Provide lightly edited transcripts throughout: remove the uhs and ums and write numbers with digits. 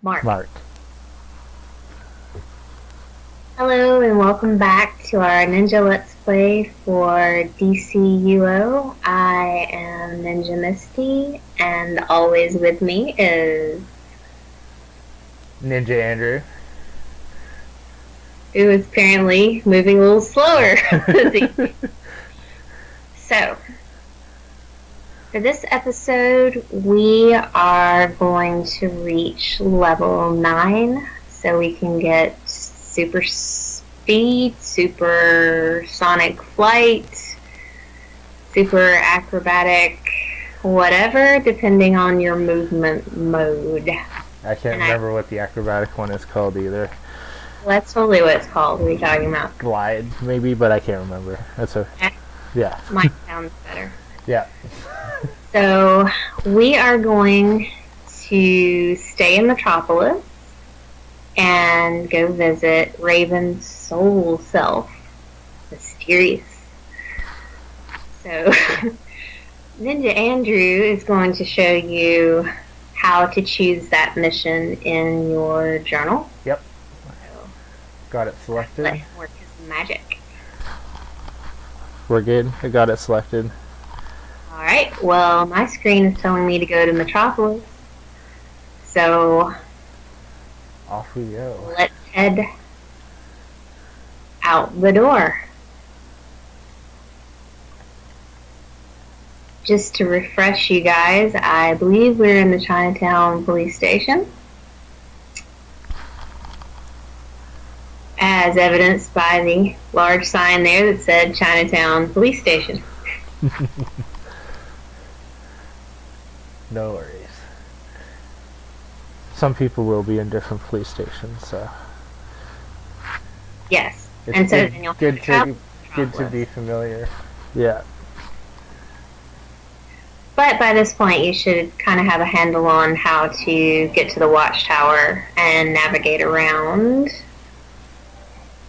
Mark. Mark. Hello and welcome back to our Ninja Let's Play for DCUO. I am Ninja Misty, and always with me is... Ninja Andrew. who is apparently moving a little slower. So, for this episode, we are going to reach level 9 so we can get super speed, super sonic flight, super acrobatic, whatever, depending on your movement mode. I can't remember what the acrobatic one is called either. That's totally what it's called. What are you talking about? Glide, maybe, but I can't remember. That's a... Yeah. Mine sounds better. Yeah. So, we are going to stay in Metropolis and go visit Raven's soul self. Mysterious. So, Ninja Andrew is going to show you how to choose that mission in your journal. Yep. So, got it selected. let him work his magic. We're good. I got it selected. Alright, well, my screen is telling me to go to Metropolis. So, off we go. let's head out the door. Just to refresh you guys, I believe we're in the Chinatown police station, as evidenced by the large sign there that said Chinatown Police Station. No worries. Some people will be in different police stations, so... Yes, It's and so good, then you'll good to be familiar. Yeah. But by this point, you should kind of have a handle on how to get to the watchtower and navigate around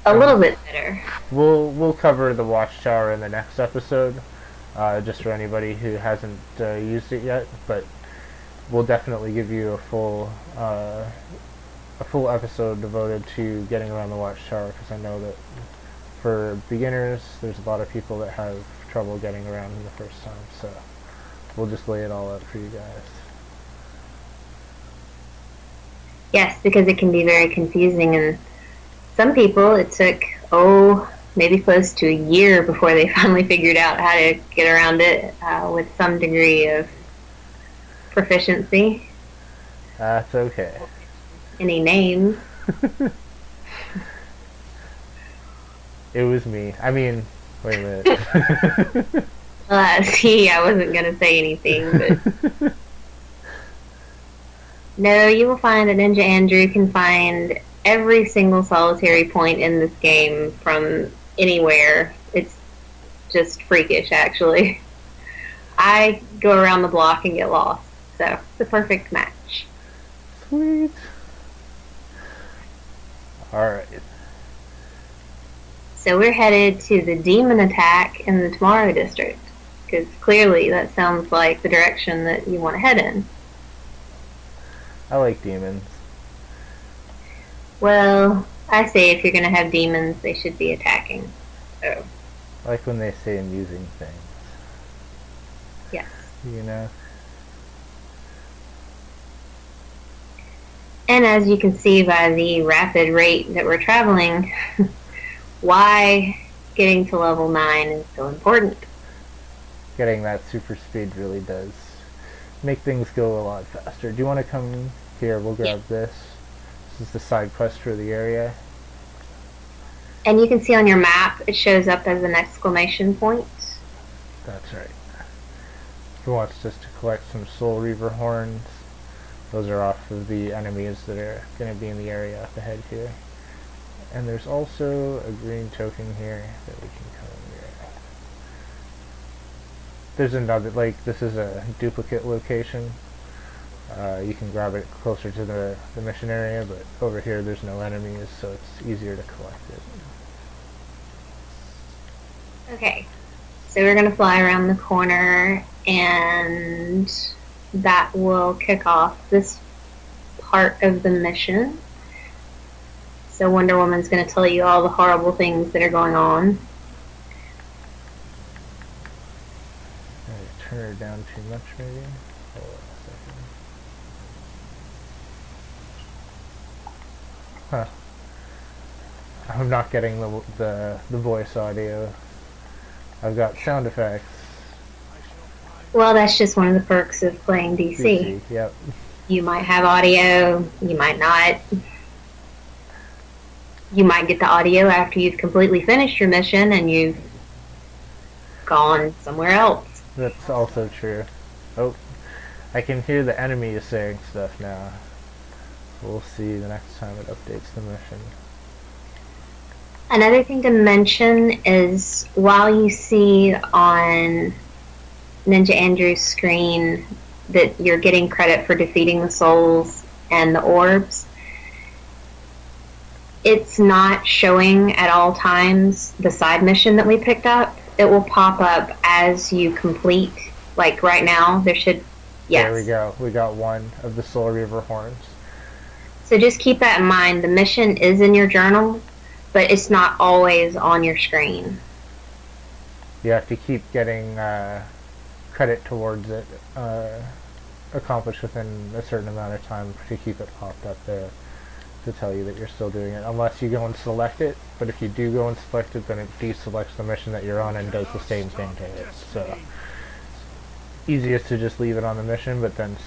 a little bit better. We'll cover the watchtower in the next episode, just for anybody who hasn't used it yet. But we'll definitely give you a full episode devoted to getting around the watchtower, because I know that for beginners, there's a lot of people that have trouble getting around the first time. So we'll just lay it all out for you guys. Yes, because it can be very confusing, and some people it took, maybe close to a year before they finally figured out how to get around it with some degree of proficiency. That's okay. Any names? It was me. I mean, wait a minute. See, I wasn't going to say anything, but... No, you will find that Ninja Andrew can find every single solitary point in this game from anywhere. It's just freakish, actually. I go around the block and get lost, so it's a perfect match. Sweet. Alright. So we're headed to the demon attack in the Tomorrow District, because clearly that sounds like the direction that you want to head in. I like demons. Well, I say if you're going to have demons, they should be attacking. So, I like when they say amusing things. yes. You know? And as you can see by the rapid rate that we're traveling, why getting to level 9 is so important. Getting that super speed really does make things go a lot faster. Do you want to come here? We'll grab this. This is the side quest for the area. And you can see on your map, it shows up as an exclamation point. That's right. He wants us to collect some Soul Reaver horns. Those are off of the enemies that are going to be in the area up ahead here. And there's also a green token here that we can come here. There's another, this is a duplicate location. You can grab it closer to the mission area, but over here there's no enemies, so it's easier to collect it. Okay, so we're going to fly around the corner, and that will kick off this part of the mission. So Wonder Woman's going to tell you all the horrible things that are going on. Turn her down too much, maybe. Hold on a second. Huh. I'm not getting the voice audio. I've got sound effects. Well, that's just one of the perks of playing DC. Yep. You might have audio, you might not. You might get the audio after you've completely finished your mission and you've gone somewhere else. That's also true. Oh, I can hear the enemy saying stuff now. We'll see the next time it updates the mission. Another thing to mention is while you see on Ninja Andrew's screen that you're getting credit for defeating the souls and the orbs, it's not showing at all times the side mission that we picked up. It will pop up as you complete. Like right now, there should, yes. There we go. We got one of the Soul Reaver horns. So just keep that in mind. The mission is in your journal, but it's not always on your screen. You have to keep getting credit towards it accomplished within a certain amount of time to keep it popped up there to tell you that you're still doing it, unless you go and select it. But if you do go and select it, then it deselects the mission that you're on and does the same thing to it. So easiest to just leave it on the mission, but then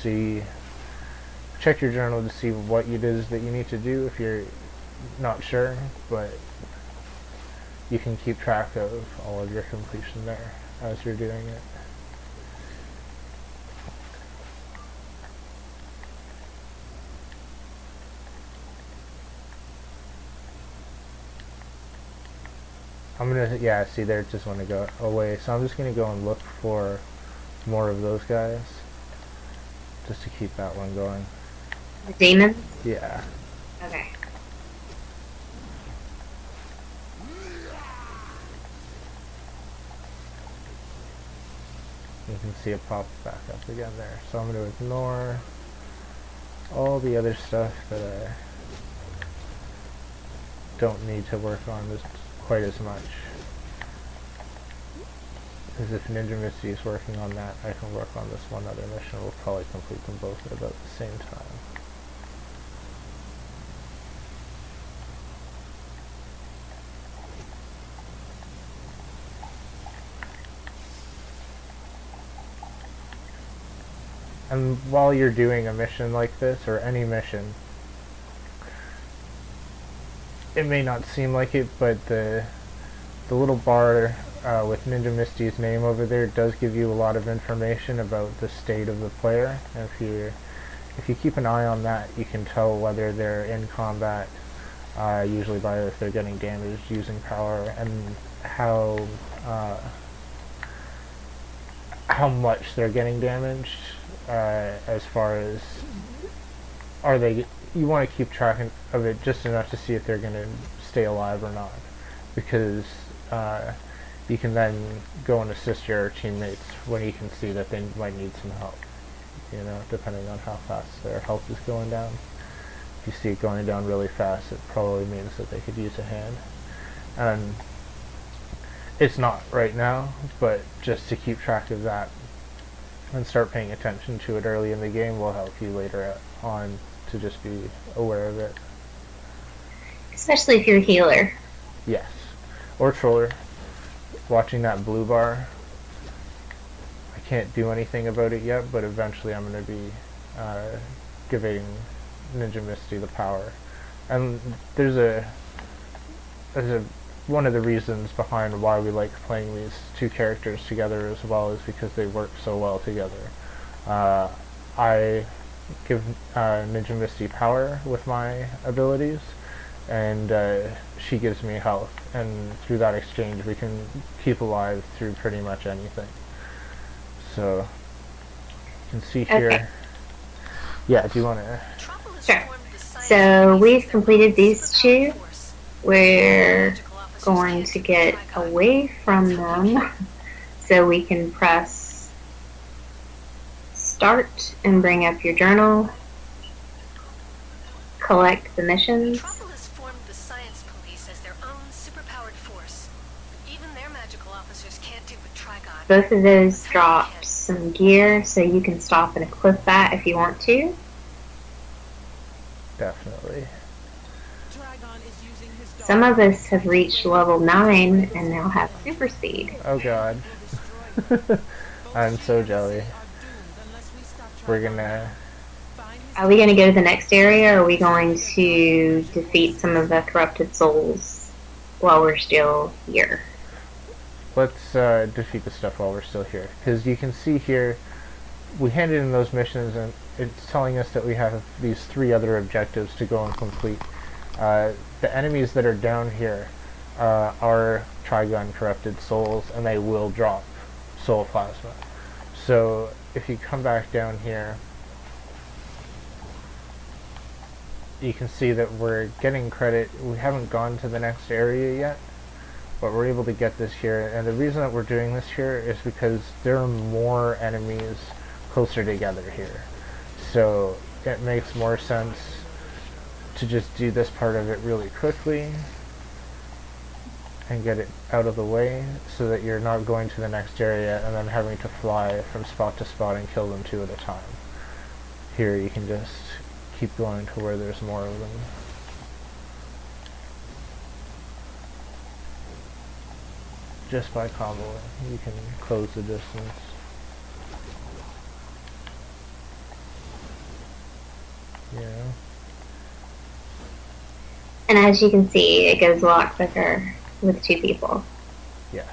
check your journal to see what it is that you need to do if you're not sure, but you can keep track of all of your completion there as you're doing it. I'm gonna, yeah, see there it just want to go away, so I'm just gonna go and look for more of those guys just to keep that one going. The demons? Yeah. Okay. You can see it pop back up again there. So I'm going to ignore all the other stuff that I don't need to work on quite as much. Because if Ninja Misty is working on that, I can work on this one other mission. We'll probably complete them both at about the same time. And while you're doing a mission like this, or any mission, it may not seem like it, but the little bar with Ninja Misty's name over there does give you a lot of information about the state of the player. And if you keep an eye on that, you can tell whether they're in combat, usually by if they're getting damaged using power, and how much they're getting damaged. As far as you want to keep track of it just enough to see if they're going to stay alive or not, because you can then go and assist your teammates when you can see that they might need some help, depending on how fast their health is going down. If you see it going down really fast, it probably means that they could use a hand, and it's not right now, but just to keep track of that and start paying attention to it early in the game will help you later on to just be aware of it. Especially if you're a healer. Yes. Or troller. Watching that blue bar, I can't do anything about it yet, but eventually I'm going to be giving Ninja Misty the power. And there's one of the reasons behind why we like playing these two characters together as well is because they work so well together. I give Ninja Misty power with my abilities, and she gives me health, and through that exchange we can keep alive through pretty much anything. So you can see here. Okay. Yeah, do you want to? Sure. So we've completed these two. We're going to get away from them so we can press start and bring up your journal. collect the missions. Metropolis formed the science police as their own superpowered force. Even their magical officers can't do what Trigon. Both of those drop some gear, so you can stop and equip that if you want to. Definitely. Some of us have reached level 9 and now have super speed. Oh god. I'm so jelly. We're gonna... Are we going to go to the next area, or are we going to defeat some of the corrupted souls while we're still here? Let's defeat the stuff while we're still here. Because you can see here, we handed in those missions and it's telling us that we have these 3 other objectives to go and complete. The enemies that are down here are Trigon corrupted souls, and they will drop soul plasma. So if you come back down here, you can see that we're getting credit. We haven't gone to the next area yet, but we're able to get this here. And the reason that we're doing this here is because there are more enemies closer together here. So it makes more sense to just do this part of it really quickly and get it out of the way, so that you're not going to the next area and then having to fly from spot to spot and kill them 2 at a time. Here you can just keep going to where there's more of them. Just by comboing, you can close the distance. Yeah. And as you can see, it goes a lot quicker with 2 people. Yes.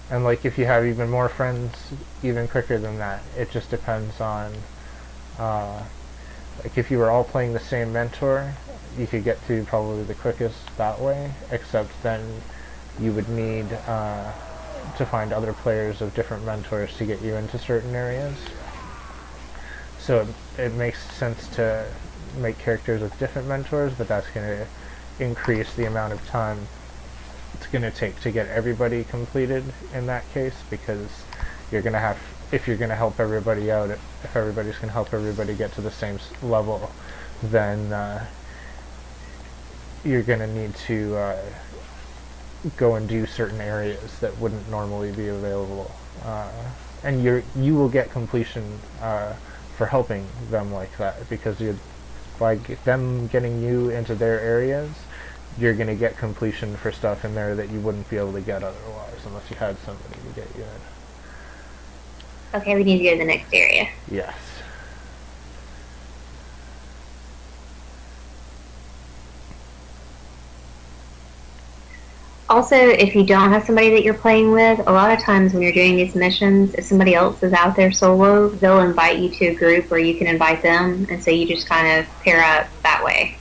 And like if you have even more friends, even quicker than that. It just depends on, like if you were all playing the same mentor, you could get to probably the quickest that way, except then you would need to find other players of different mentors to get you into certain areas. So it makes sense to make characters with different mentors, but that's going to increase the amount of time it's going to take to get everybody completed in that case, because you're going to have, if you're going to help everybody out, if everybody's going to help everybody get to the same level, then you're going to need to go and do certain areas that wouldn't normally be available, and you will get completion for helping them like that, because by them getting you into their areas, you're going to get completion for stuff in there that you wouldn't be able to get otherwise unless you had somebody to get you in. Okay, we need to go to the next area. Yes. Also, if you don't have somebody that you're playing with, a lot of times when you're doing these missions, if somebody else is out there solo, they'll invite you to a group where you can invite them, and so you just kind of pair up that way.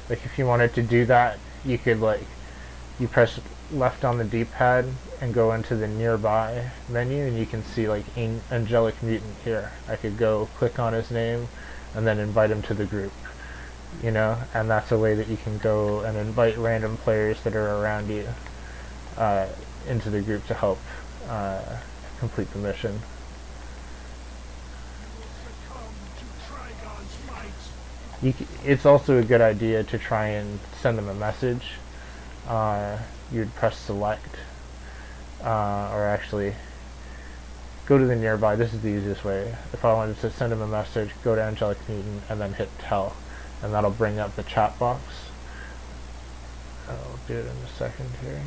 Like if you wanted to do that, you could you press left on the D-pad and go into the nearby menu, and you can see like Angelic Mutant here. I could go click on his name and then invite him to the group, you know, and that's a way that you can go and invite random players that are around you into the group to help complete the mission. It's also a good idea to try and send them a message. You'd press select, or actually go to the nearby. This is the easiest way. If I wanted to send them a message, go to Angelic Mutant and then hit tell, and that'll bring up the chat box. I'll do it in a second here.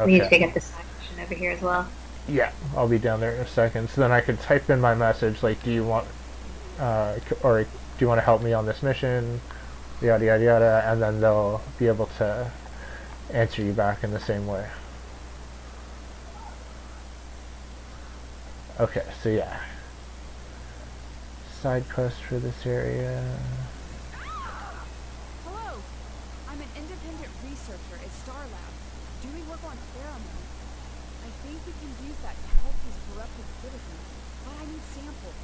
Okay. We need to pick up this section over here as well. Yeah, I'll be down there in a second. So then I could type in my message, like, do you want, or do you want to help me on this mission, yada yada yada, and then they'll be able to answer you back in the same way. Okay, so yeah. Side quest for this area. Hello! I'm an independent researcher at Star Lab, doing work on pheromones. I think we can use that to help these corrupted citizens, but I need samples.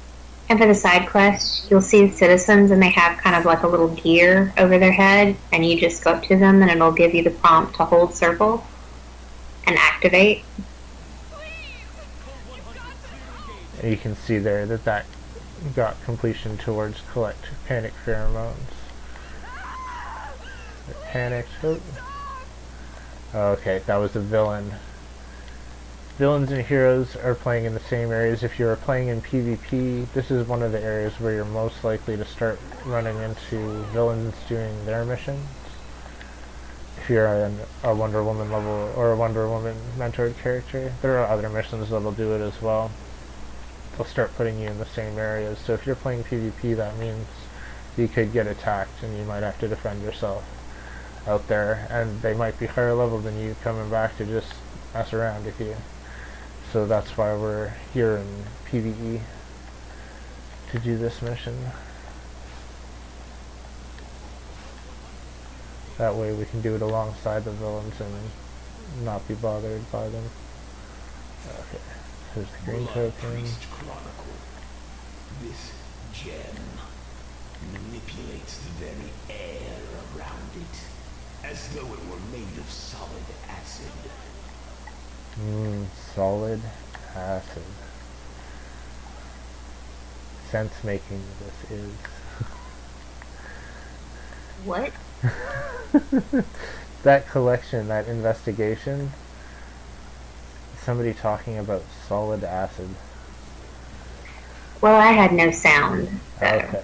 And for the side quest, you'll see citizens, and they have kind of like a little gear over their head, and you just go up to them, and it'll give you the prompt to hold circle and activate. And you can see there that got completion towards collect panic pheromones. Panicked. Oh. Okay, that was a villain. Villains and heroes are playing in the same areas. If you're playing in PvP, this is one of the areas where you're most likely to start running into villains doing their missions. If you're a Wonder Woman level or a Wonder Woman mentored character, there are other missions that'll do it as well. They'll start putting you in the same areas. So if you're playing PvP, that means you could get attacked and you might have to defend yourself out there, and they might be higher level than you coming back to just mess around with you. So that's why we're here in PvE to do this mission. That way we can do it alongside the villains and not be bothered by them. Okay, here's the green token. This gem manipulates the very air around it, as though it were made of solid acid. Solid acid. Sense making this is. What? That collection, that investigation, somebody talking about solid acid. Well, I had no sound. So. Okay.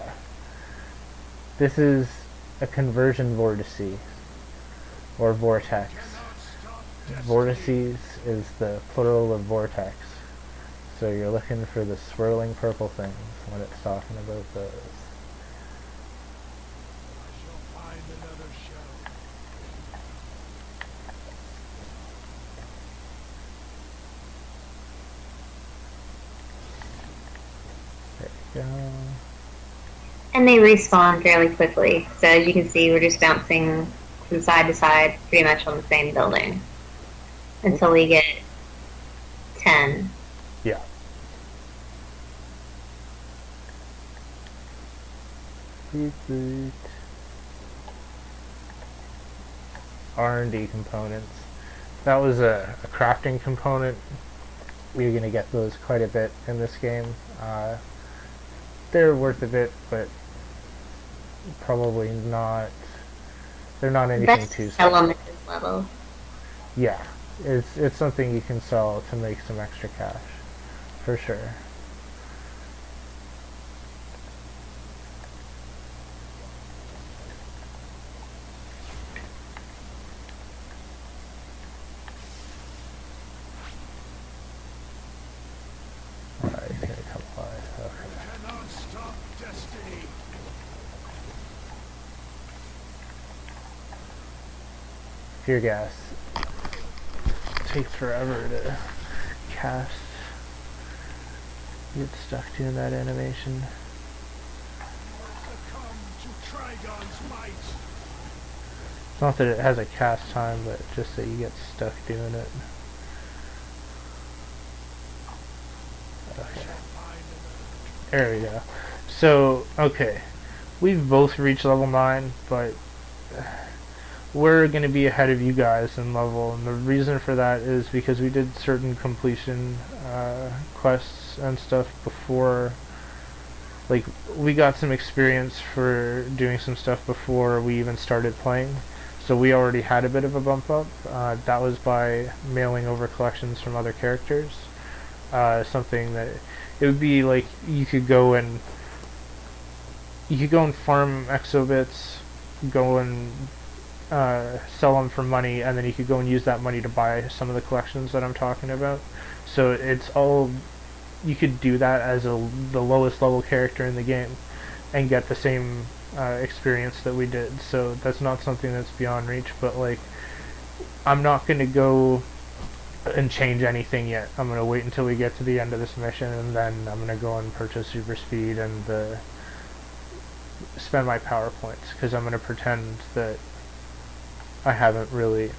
This is a conversion vortex, or vortex. Vortices is the plural of vortex. So you're looking for the swirling purple things when it's talking about those. There you go. And they respawn fairly quickly. So as you can see, we're just bouncing from side to side pretty much on the same building until we get 10. Yeah. R&D components. That was a crafting component. We're going to get those quite a bit in this game. They're worth a bit, but probably not. They're not anything Best too sell special. them at this level. Yeah, it's something you can sell to make some extra cash, for sure. Alright, he's gonna come alive. Okay. Cannot stop destiny. Fear gas takes forever to cast. You get stuck doing that animation. Succumb to Trigon's might. It's not that it has a cast time, but just that you get stuck doing it. Okay. There we go. So, okay. We've both reached level 9, but we're going to be ahead of you guys in level, and the reason for that is because we did certain completion quests and stuff before. Like, we got some experience for doing some stuff before we even started playing, so we already had a bit of a bump up. That was by mailing over collections from other characters. Something that it would be like you could go and farm exobits, go and sell them for money, and then you could go and use that money to buy some of the collections that I'm talking about. So it's all, you could do that as the lowest level character in the game and get the same experience that we did. So that's not something that's beyond reach, but like, I'm not going to go and change anything yet. I'm going to wait until we get to the end of this mission, and then I'm going to go and purchase Superspeed and spend my power points, because I'm going to pretend that I haven't really.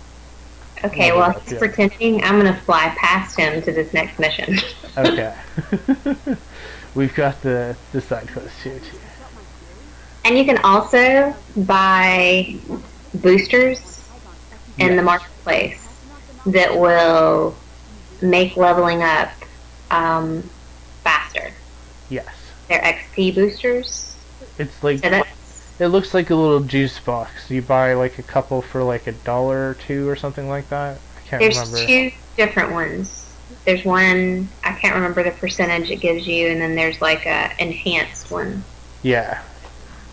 Okay, well, he's pretending. I'm going to fly past him to this next mission. Okay. We've got the side quest here too. And you can also buy boosters in the marketplace that will make leveling up faster. Yes. They're XP boosters. It's like, So that's it looks like a little juice box. You buy like a couple for like $1 or $2 or something like that. I can't there's remember. two different ones. There's one I can't remember the percentage it gives you, and then there's like a enhanced one. Yeah.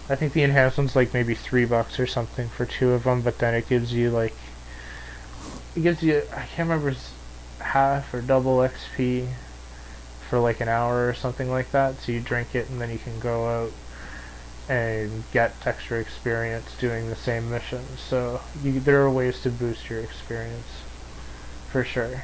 I think the enhanced one's like maybe $3 or something for 2 of them, but then it gives you like, it gives you, I can't remember, it's half or double XP for like an hour or something like that. So you drink it and then you can go out and get extra experience doing the same missions. So there are ways to boost your experience for sure.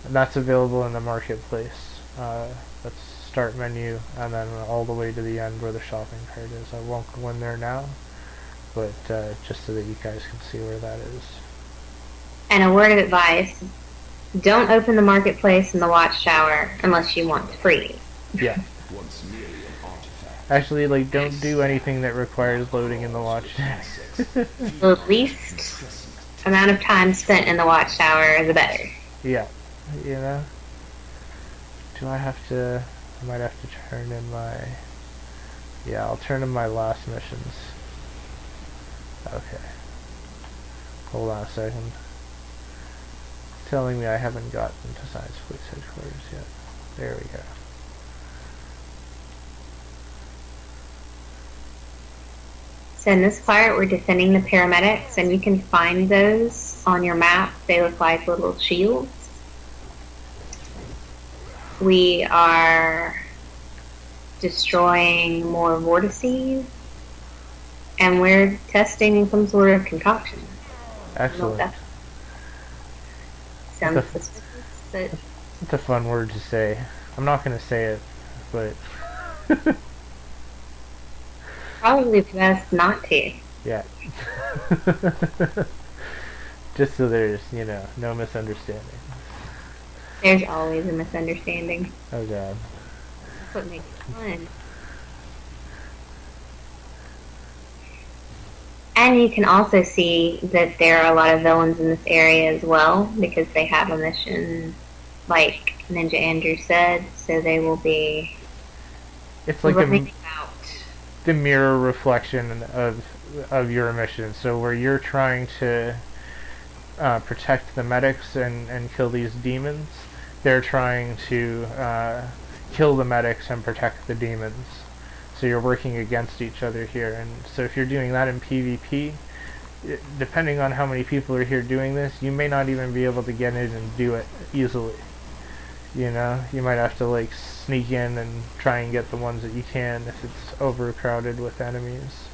And that's available in the marketplace. That's start menu and then all the way to the end where the shopping cart is. I won't go in there now, but just so that you guys can see where that is. And a word of advice: don't open the marketplace in the watchtower unless you want free. Yeah. Once merely an artifact. Actually, like, don't do anything that requires loading in the watchtower. The least amount of time spent in the watchtower, the better. Yeah. You know? Do I have to... I might have to turn in my... Yeah, I'll turn in my last missions. Okay. Hold on a second. It's telling me I haven't gotten to Science Police Headquarters yet. There we go. So in this part, we're defending the paramedics, and you can find those on your map. They look like little shields. We are destroying more vortices, and we're testing some sort of concoction. Excellent. That sounds suspicious, but It's a fun word to say. I'm not going to say it, but... probably best not to. Yeah. Just so there's, you know, no misunderstanding. There's always a misunderstanding. Oh god. That's what makes it fun. And you can also see that there are a lot of villains in this area as well, because they have a mission, like Ninja Andrew said, so they will be It's like running out. the mirror reflection of your mission. So where you're trying to protect the medics and kill these demons, they're trying to kill the medics and protect the demons. So you're working against each other here. And so if you're doing that in PvP, depending on how many people are here doing this, you may not even be able to get in and do it easily. You know, you might have to like sneak in and try and get the ones that you can if it's overcrowded with enemies.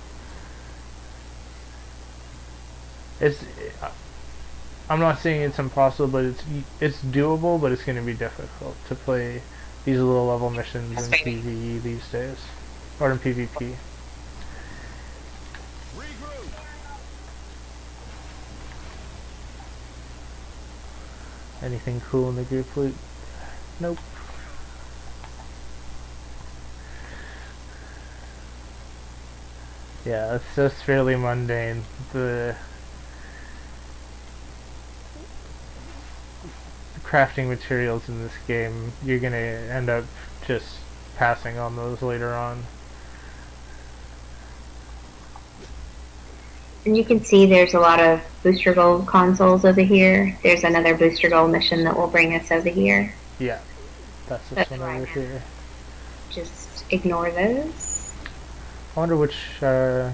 I'm not saying it's impossible, but it's doable, but it's going to be difficult to play these low level missions in PvE these days, or in PvP. Anything cool in the group loot? Nope. Yeah, it's just fairly mundane. The crafting materials in this game, you're gonna end up just passing on those later on. And you can see there's a lot of booster gold consoles over here. There's another booster gold mission that will bring us over here. Yeah, that's this But one right over now, here. just ignore those. I wonder which, oh,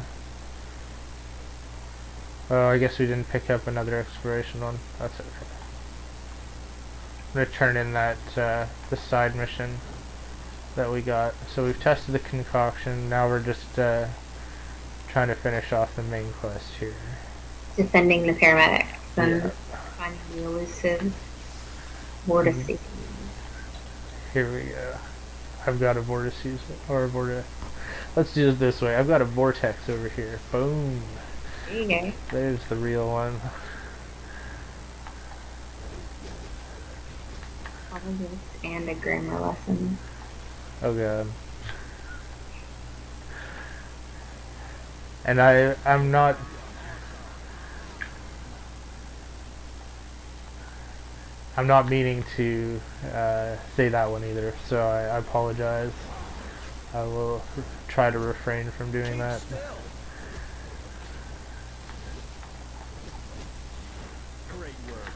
I guess we didn't pick up another exploration one. That's okay. I'm gonna turn in that, the side mission that we got. So we've tested the concoction, now we're just, trying to finish off the main quest here. Defending the paramedics and Yeah. finding the elusive vortices. Here we go. I've got a vortices, or a vortex. Let's do it this way. I've got a vortex over here. Boom. There you go. There's the real one. All of this and a grammar lesson. Oh god. And I'm not... I'm not meaning to say that one either, so I apologize. I will try to refrain from doing that. Great work.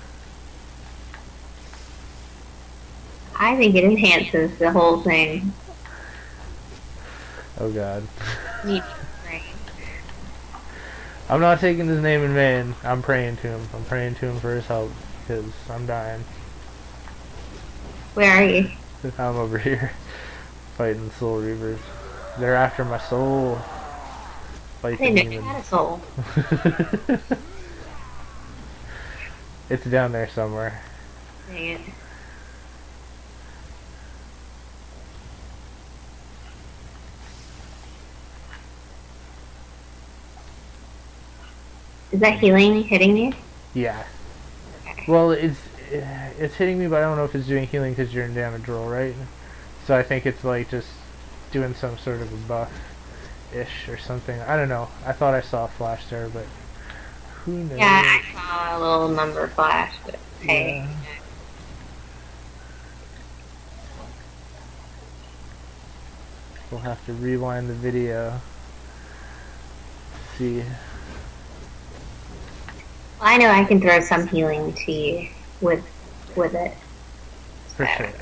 I think it enhances the whole thing. Oh god. You right. I'm not taking his name in vain. I'm praying to him. I'm praying to him for his help, because I'm dying. Where are you? I'm over here fighting soul reavers. They're after my soul. I Fight the didn't know you had a demons. soul. It's down there somewhere. Dang it. Is that healing hitting you? Yeah. Well, it's hitting me, but I don't know if it's doing healing because you're in damage roll, right? So I think it's like just doing some sort of a buff-ish or something. I don't know. I thought I saw a flash there, but who knows? Yeah, I saw a little number flash, but hey. Yeah. We'll have to rewind the video. See. Well, I know I can throw some healing to you with it. For sure.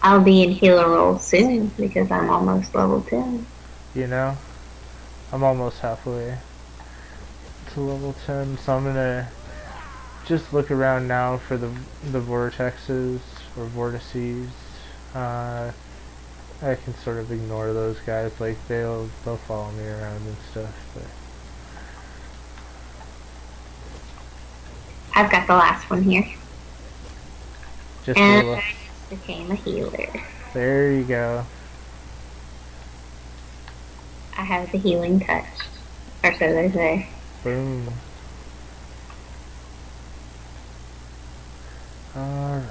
I'll be in healer roll soon because I'm almost level 10. You know? I'm almost halfway to level 10, so I'm gonna just look around now for the vortexes or vortices. I can sort of ignore those guys, like they'll follow me around and stuff, but I've got the last one here. just And a I just became a healer. there you go. I have the healing touch. Or so they say. Boom. Alright.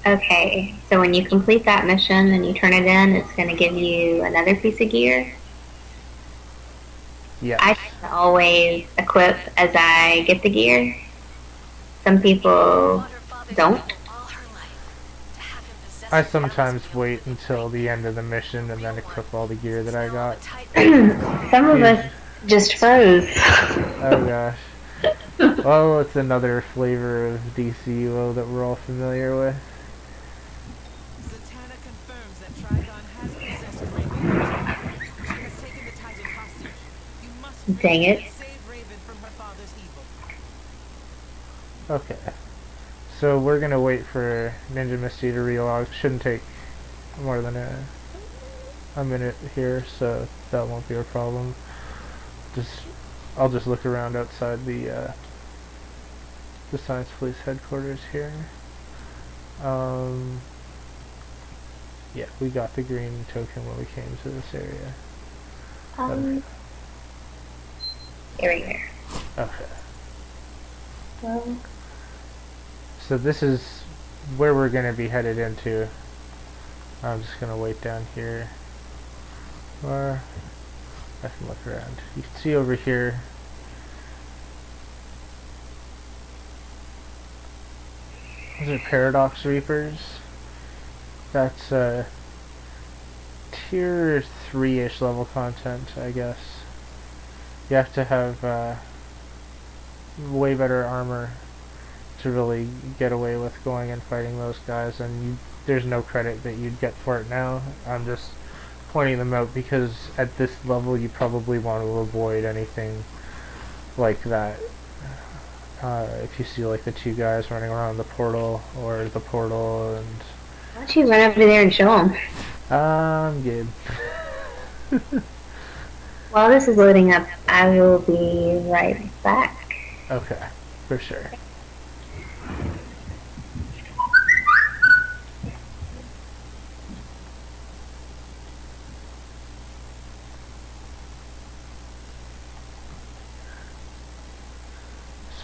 Okay, so when you complete that mission and you turn it in, it's going to give you another piece of gear. Yes. I tend to always equip as I get the gear. Some people don't. I sometimes wait until the end of the mission and then equip all the gear that I got. Some of us just froze. Oh gosh. Oh, it's another flavor of DCUO that we're all familiar with. Zatanna confirms that Trigon has possessed Raven. She has taken the Titan hostage. You must Dang it. save Raven from her father's evil. Okay. So we're gonna wait for Ninja Misty to relog. Shouldn't take more than a minute here, so that won't be a problem. I'll just look around outside the Science Police headquarters here. Yeah, we got the green token when we came to this area. Here we go. Okay. Well, So this is where we're going to be headed into. I'm just going to wait down here. Or I can look around. You can see over here. Those are Paradox Reapers. That's tier 3-ish level content, I guess. You have to have way better armor to really get away with going and fighting those guys, and there's no credit that you'd get for it now. I'm just pointing them out because at this level you probably want to avoid anything like that. If you see like the two guys running around the portal or the portal, and why don't you run over there and show them? I'm good. While this is loading up, I will be right back. Okay, for sure.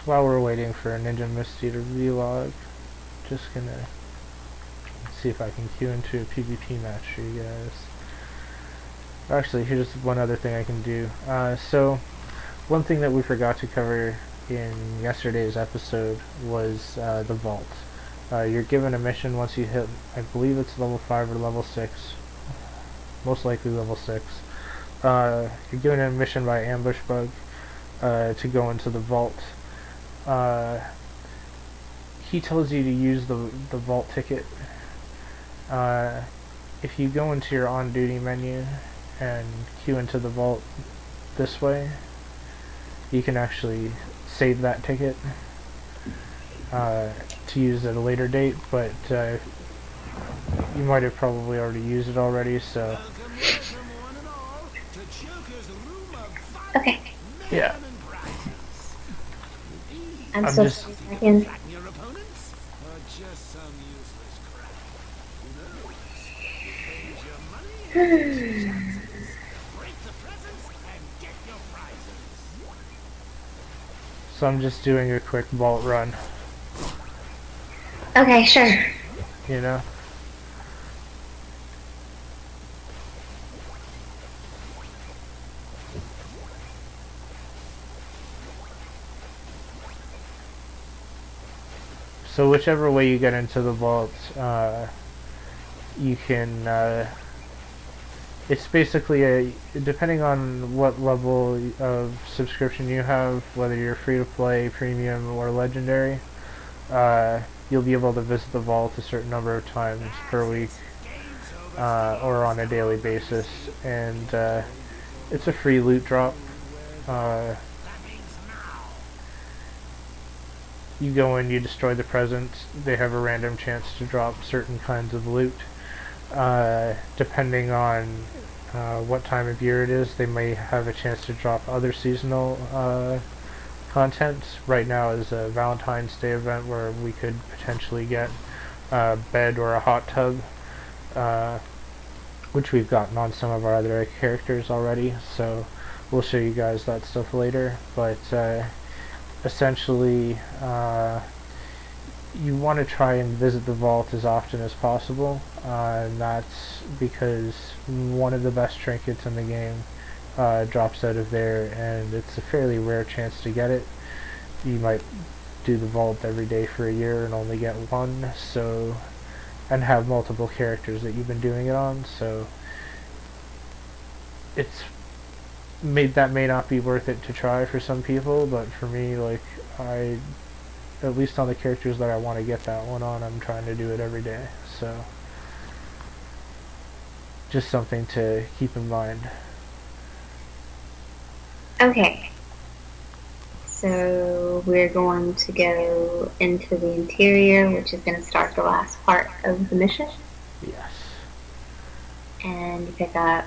while we're waiting for Ninja Misty to relog, just gonna see if I can queue into a PvP match for you guys. Actually, here's one other thing I can do. So, one thing that we forgot to cover in yesterday's episode was the vault. You're given a mission once you hit, I believe it's level 5 or level 6, most likely level 6. You're given a mission by Ambush Bug to go into the vault. He tells you to use the vault ticket. If you go into your on-duty menu and queue into the vault this way, you can actually save that ticket to use at a later date, but you might have probably already used it already, so Okay. yeah. I'm I'm still just- back in. Your opponents? Or just some useless crap? Who knows? You paid your money, break the presents, and get your prizes. So I'm just doing a quick vault run, Okay, sure. you know? So whichever way you get into the vault, you can, it's basically depending on what level of subscription you have, whether you're free to play, premium, or legendary, you'll be able to visit the vault a certain number of times per week, or on a daily basis, and it's a free loot drop. You go in, you destroy the presents, they have a random chance to drop certain kinds of loot. Depending on what time of year it is, they may have a chance to drop other seasonal content. Right now is a Valentine's Day event where we could potentially get a bed or a hot tub, which we've gotten on some of our other characters already, so we'll show you guys that stuff later, but essentially you want to try and visit the vault as often as possible, and that's because one of the best trinkets in the game drops out of there, and it's a fairly rare chance to get it. You might do the vault every day for a year and only get one, so, and have multiple characters that you've been doing it on, so that may not be worth it to try for some people, but for me, like, at least on the characters that I want to get that one on, I'm trying to do it every day, so just something to keep in mind. Okay. So we're going to go into the interior, which is going to start the last part of the mission, Yes. and pick up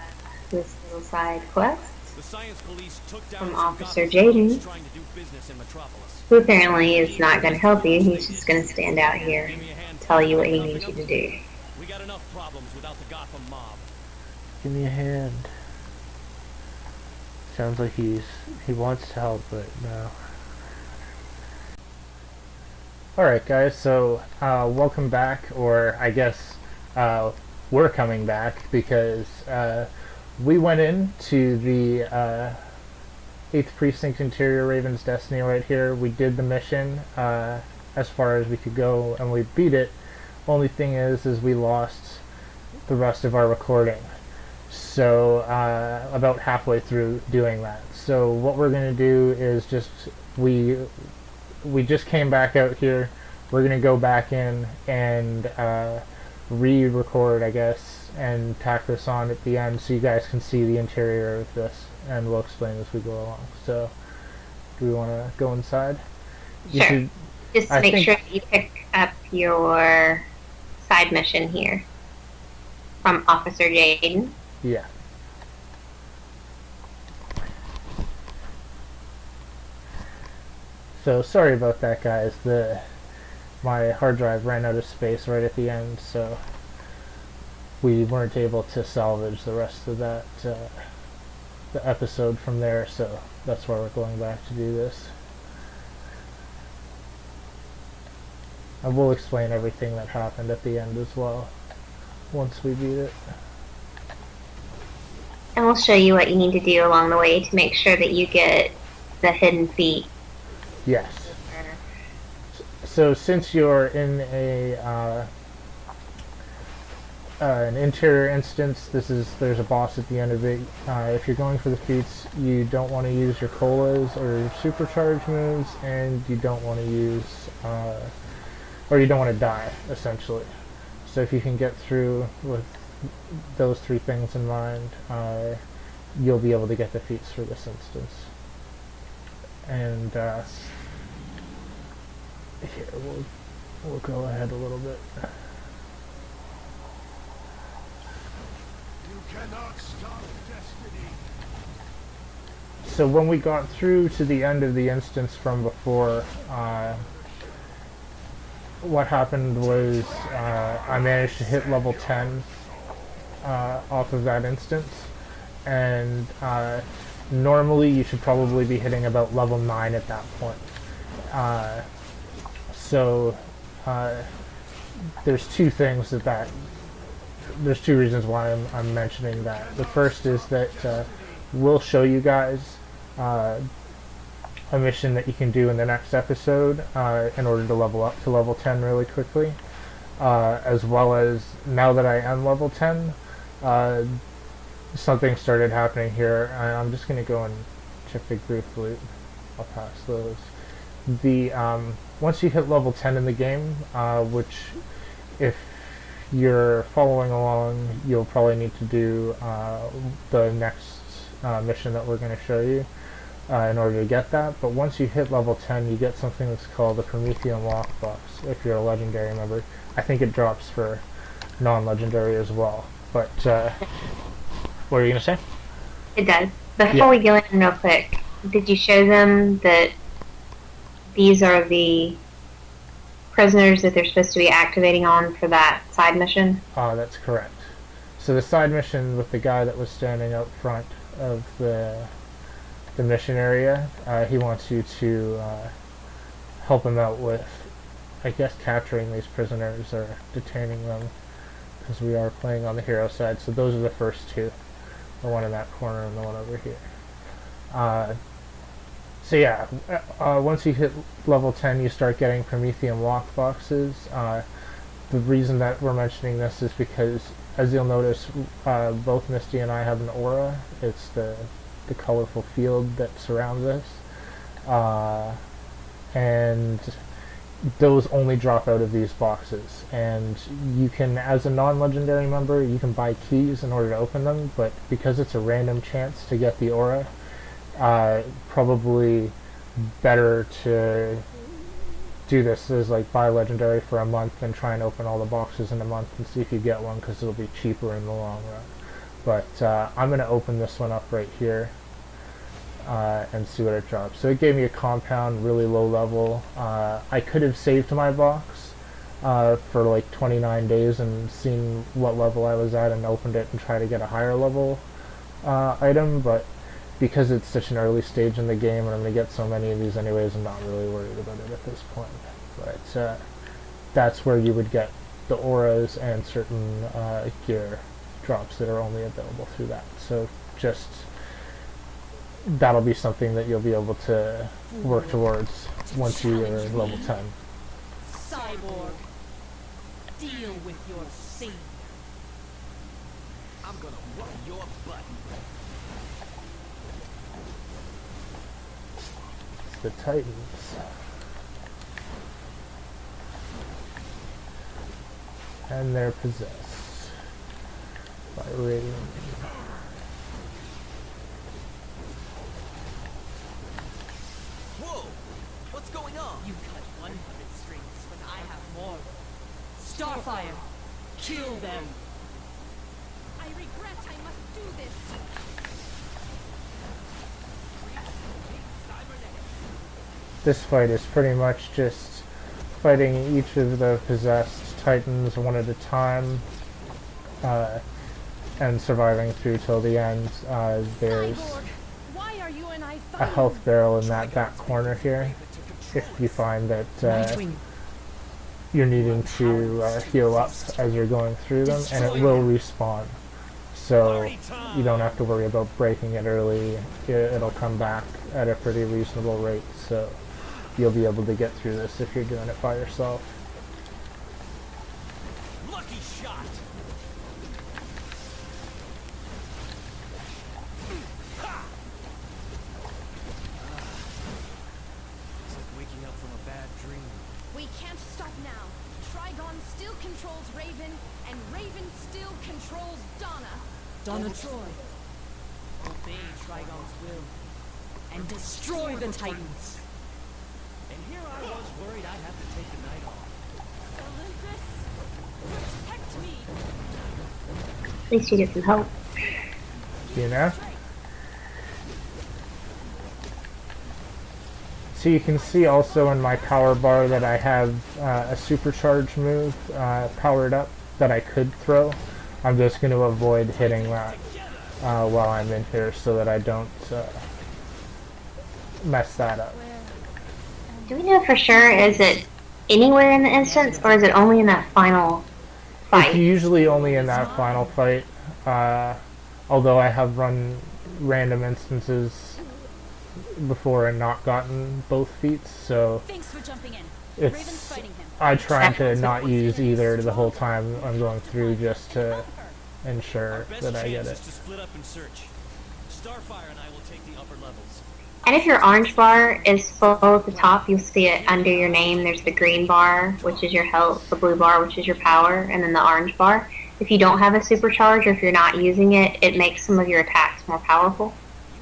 this little side quest The science police took down from some Officer goblins Jaden, trying to do business in Metropolis. who apparently is not going to help you. He's just going to stand out here Give me a hand and tell you what he needs you to do. We got enough problems without the Gotham mob. Give me a hand. Sounds like he wants to help, but no. Alright guys, so welcome back, or I guess we're coming back because we went into the 8th Precinct Interior Raven's Destiny right here. We did the mission as far as we could go, and we beat it. Only thing is we lost the rest of our recording. So about halfway through doing that. So what we're going to do is just, we just came back out here. We're going to go back in and re-record, I guess, and tack this on at the end so you guys can see the interior of this, and we'll explain as we go along. So do we want to go inside? You Sure. should- Just I make think- sure that you pick up your side mission here from Officer Jaden. Yeah. So sorry about that, guys. My hard drive ran out of space right at the end, so we weren't able to salvage the rest of that the episode from there. So that's why we're going back to do this. And we'll explain everything that happened at the end as well, once we beat it. And we'll show you what you need to do along the way to make sure that you get the hidden feat. Yes. So since you're in an interior instance, there's a boss at the end of it. If you're going for the feats, you don't want to use your colas or your supercharge moves, and you don't want to use, or you don't want to die, essentially. So if you can get through with those three things in mind, you'll be able to get the feats for this instance. And here, we'll go ahead a little bit. You cannot stop destiny. So when we got through to the end of the instance from before, what happened was I managed to hit level 10 off of that instance, and normally you should probably be hitting about level 9 at that point. So there's two things there's two reasons why I'm mentioning that. The first is that we'll show you guys a mission that you can do in the next episode in order to level up to level 10 really quickly. As well as, now that I am level 10, something started happening here. I'm just going to go and check the group loot. I'll pass those. Once you hit level 10 in the game, which if you're following along, you'll probably need to do the next mission that we're going to show you in order to get that. But once you hit level 10, you get something that's called the Promethean Lockbox, if you're a legendary member. I think it drops for non-legendary as well. But what were you going to say? It does. Before we go in real quick, did you show them that these are the prisoners that they're supposed to be activating on for that side mission? That's correct. So the side mission with the guy that was standing out front of the mission area, he wants you to help him out with, I guess, capturing these prisoners or detaining them, because we are playing on the hero side. So those are the first two, the one in that corner and the one over here. So yeah, once you hit level 10, you start getting Promethean lockboxes. The reason that we're mentioning this is because, as you'll notice, both Misty and I have an aura. It's the colorful field that surrounds us. And those only drop out of these boxes. And you can, as a non-legendary member, you can buy keys in order to open them, but because it's a random chance to get the aura, probably better to do this as like buy legendary for a month and try and open all the boxes in a month and see if you get one, because it'll be cheaper in the long run. But I'm going to open this one up right here and see what it drops. So it gave me a compound, really low level. I could have saved my box for like 29 days and seen what level I was at and opened it and try to get a higher level item, but because it's such an early stage in the game and I'm going to get so many of these anyways, I'm not really worried about it at this point. But that's where you would get the auras and certain gear drops that are only available through that. So just, that'll be something that you'll be able to work towards once you are level 10. Cyborg, deal with your savior. I'm gonna whoop your butt. The Titans. And they're possessed by Radiant. Whoa! What's going on? You cut 100 strings, but I have more. Starfire, kill them. I regret I must do this. This fight is pretty much just fighting each of the possessed Titans one at a time, and surviving through till the end. There's Cyborg, why are you and I a fighting? health barrel in that back corner here. If you find that you're needing to heal up as you're going through them, and it will respawn. So you don't have to worry about breaking it early. It'll come back at a pretty reasonable rate, so you'll be able to get through this if you're doing it by yourself. Lucky shot. It's like waking up from a bad dream. We can't stop now. Trigon still controls Raven, and Raven still controls Donna. Donna Troy. Obey Trigon's will. And destroy the Titans. And here I was worried I'd have to take the night off. Olympus, protect me. At least you get some help. You know? So you can see also in my power bar that I have a supercharge move powered up that I could throw. I'm just going to avoid hitting that while I'm in here so that I don't mess that up. Do we know for sure, is it anywhere in the instance, or is it only in that final It's fight? usually only in that final fight, although I have run random instances before and not gotten both feats, so Thanks for jumping in. Raven's it's fighting him. I try to not use either the whole time I'm going through just to ensure Best that I get chance it. is to split up and search. Starfire and I will take the upper levels. And if your orange bar is full at the top, you'll see it under your name. There's the green bar, which is your health, the blue bar, which is your power, and then the orange bar. If you don't have a supercharge, or if you're not using it, it makes some of your attacks more powerful.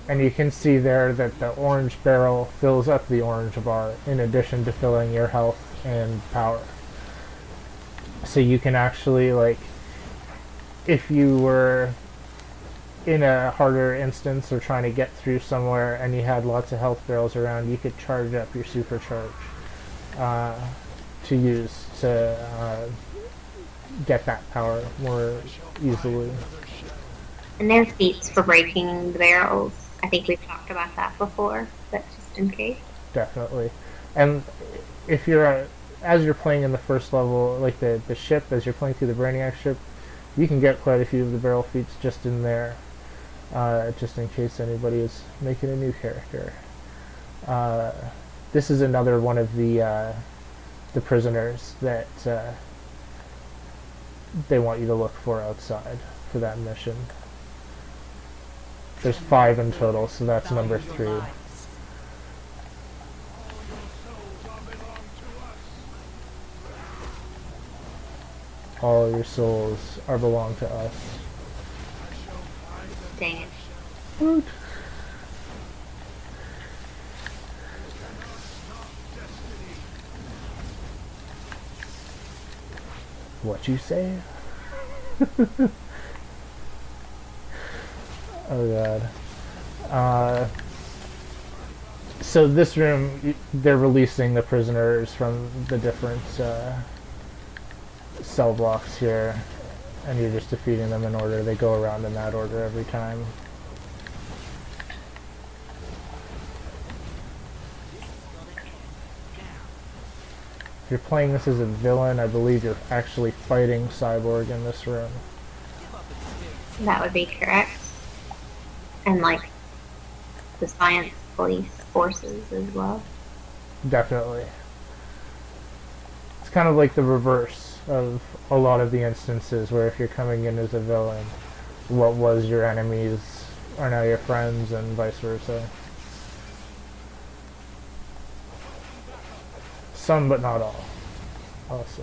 And you can see there that the orange barrel fills up the orange bar in addition to filling your health and power. So you can actually, like, if you were in a harder instance or trying to get through somewhere and you had lots of health barrels around, you could charge up your supercharge to use to get that power more easily. And there's feats for breaking the barrels. I think we've talked about that before, but just in case. Definitely. And if you're as you're playing in the first level, like the ship, as you're playing through the Brainiac ship, you can get quite a few of the barrel feats just in there, just in case anybody is making a new character. This is another one of the prisoners that they want you to look for outside for that mission. There's 5 in total, so that's number 3. All your souls are belong to us. Dang it. Woot. What you say? Oh god. So this room, they're releasing the prisoners from the different cell blocks here, and you're just defeating them in order. They go around in that order every time. If you're playing this as a villain, I believe you're actually fighting Cyborg in this room. That would be correct. And like the science police forces as well. Definitely. It's kind of like the reverse of a lot of the instances where if you're coming in as a villain, what was your enemies are now your friends, and vice versa. Some, but not all. Also.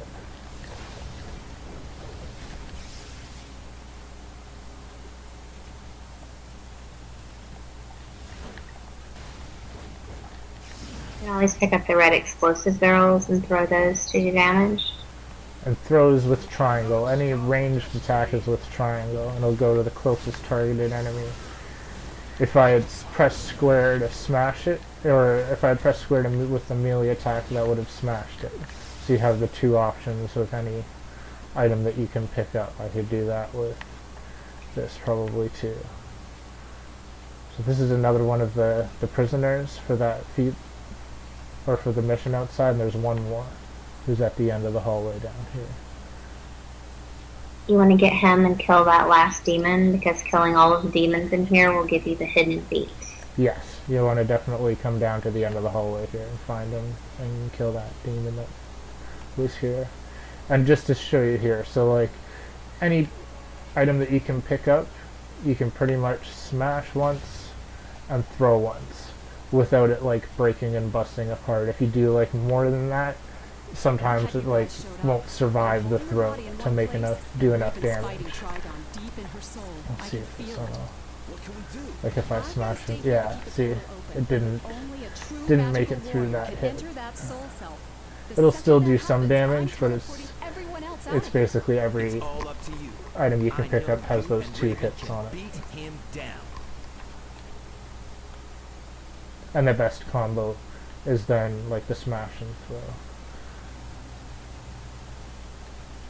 You can always pick up the red explosive barrels and throw those to do damage. And throws with triangle. Any ranged attack is with triangle, and it'll go to the closest targeted enemy. If I had pressed square to smash it, or if I had pressed square to move with the melee attack, that would have smashed it. So you have the 2 options with any item that you can pick up. I could do that with this probably too. So this is another one of the prisoners for that feat, or for the mission outside, and there's one more. who's at the end of the hallway down here. You want to get him and kill that last demon, because killing all of the demons in here will give you the hidden feat. Yes, you want to definitely come down to the end of the hallway here and find him and kill that demon that was here. And just to show you here, so like any item that you can pick up, you can pretty much smash once and throw once without it like breaking and busting apart. If you do like more than that, sometimes it like won't survive the throw to make do enough damage. Let's see if it's on like if I smash it, yeah, see, it didn't make it through that hit. It'll still do some damage, but it's basically every All up to you. item you can I pick know up has those you 2 will hits on it. beat him down. And the best combo is then like the smash and throw.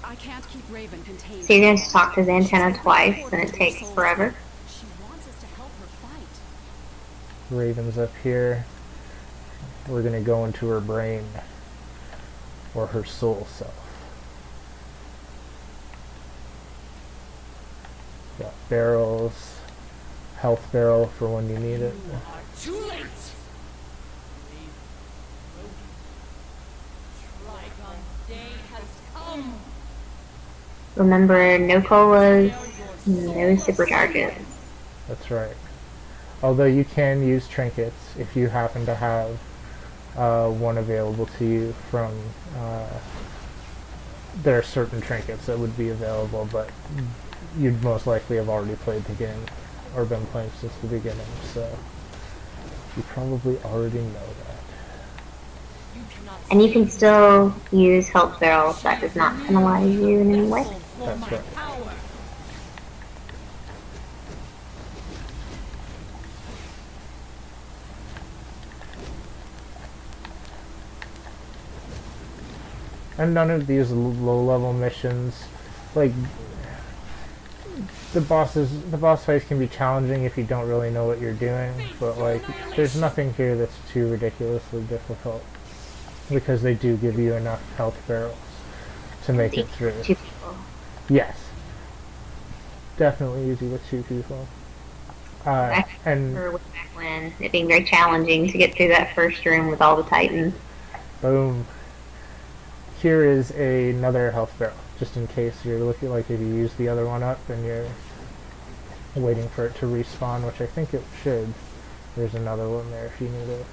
I can't keep Raven contained. So you're going to talk to Xantenna twice, and it takes forever. She wants us to help her fight. Raven's up here. We're gonna go into her brain, or her soul self. Got barrels, health barrel for when you need it. Too late! Trigon's day has come! Remember, no colas, no supercharges. That's right. Although you can use trinkets if you happen to have one available to you from there are certain trinkets that would be available, but you'd most likely have already played the game or been playing since the beginning, so you probably already know that. And you can still use health barrels. That does not penalize you in any way. That's right. And none of these low-level missions, like the boss fights can be challenging if you don't really know what you're doing, but like there's nothing here that's too ridiculously difficult because they do give you enough health barrels to make it through. 2 people. Yes, definitely easy with 2 people. I And remember way back when it being very challenging to get through that first room with all the titans. boom. Here is another health barrel, just in case you're looking like if you use the other one up and you're waiting for it to respawn, which I think it should. There's another one there if you need it.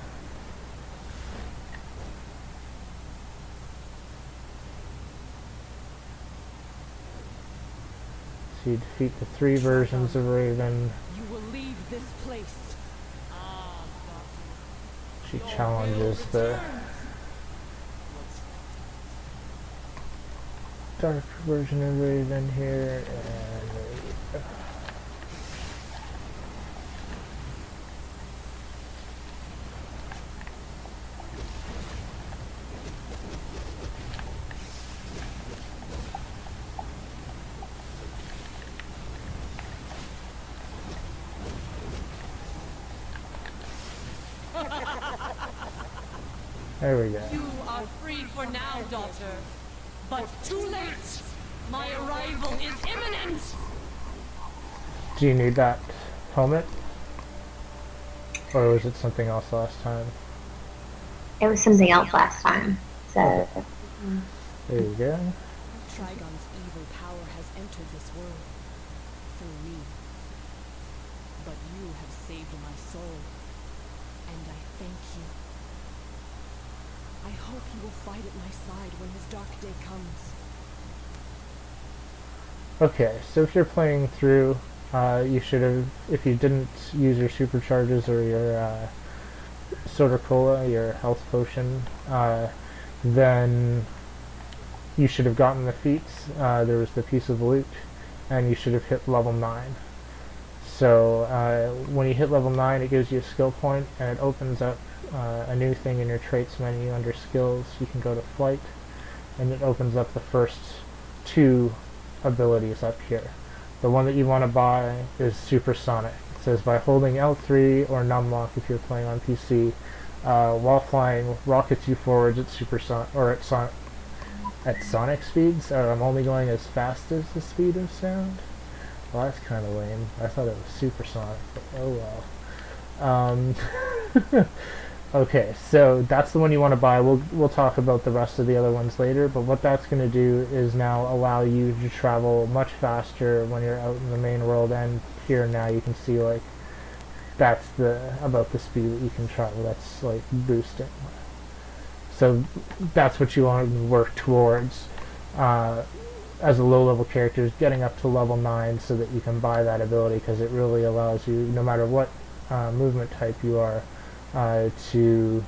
So you defeat the 3 versions of Raven. You will leave this place. She challenges the dark version of Raven here, and there we go. There we go. You are free for now, daughter. But too late! My arrival is imminent! Do you need that helmet? Or was it something else last time? It was something else last time. So, There you go. Trigon's evil power has entered this world through me. But you have saved my soul, and I thank you. I hope you will fight at my side when his dark day comes. Okay, so if you're playing through, you should have, if you didn't use your supercharges or your soda cola, your health potion, then you should have gotten the feats. There was the piece of loot, and you should have hit level 9. So when you hit level 9, it gives you a skill point, and it opens up a new thing in your traits menu under skills. You can go to flight, and it opens up the first 2 abilities up here. The one that you want to buy is Supersonic. It says by holding L3 or numlock if you're playing on PC, while flying, rockets you forwards at at sonic speeds, or I'm only going as fast as the speed of sound. Well, that's kind of lame. I thought it was supersonic, but oh well. Okay, so that's the one you want to buy. We'll talk about the rest of the other ones later, but what that's going to do is now allow you to travel much faster when you're out in the main world, and here now you can see like that's about the speed that you can travel. That's like boosting. So that's what you want to work towards as a low-level character, is getting up to level 9 so that you can buy that ability, because it really allows you, no matter what movement type you are, to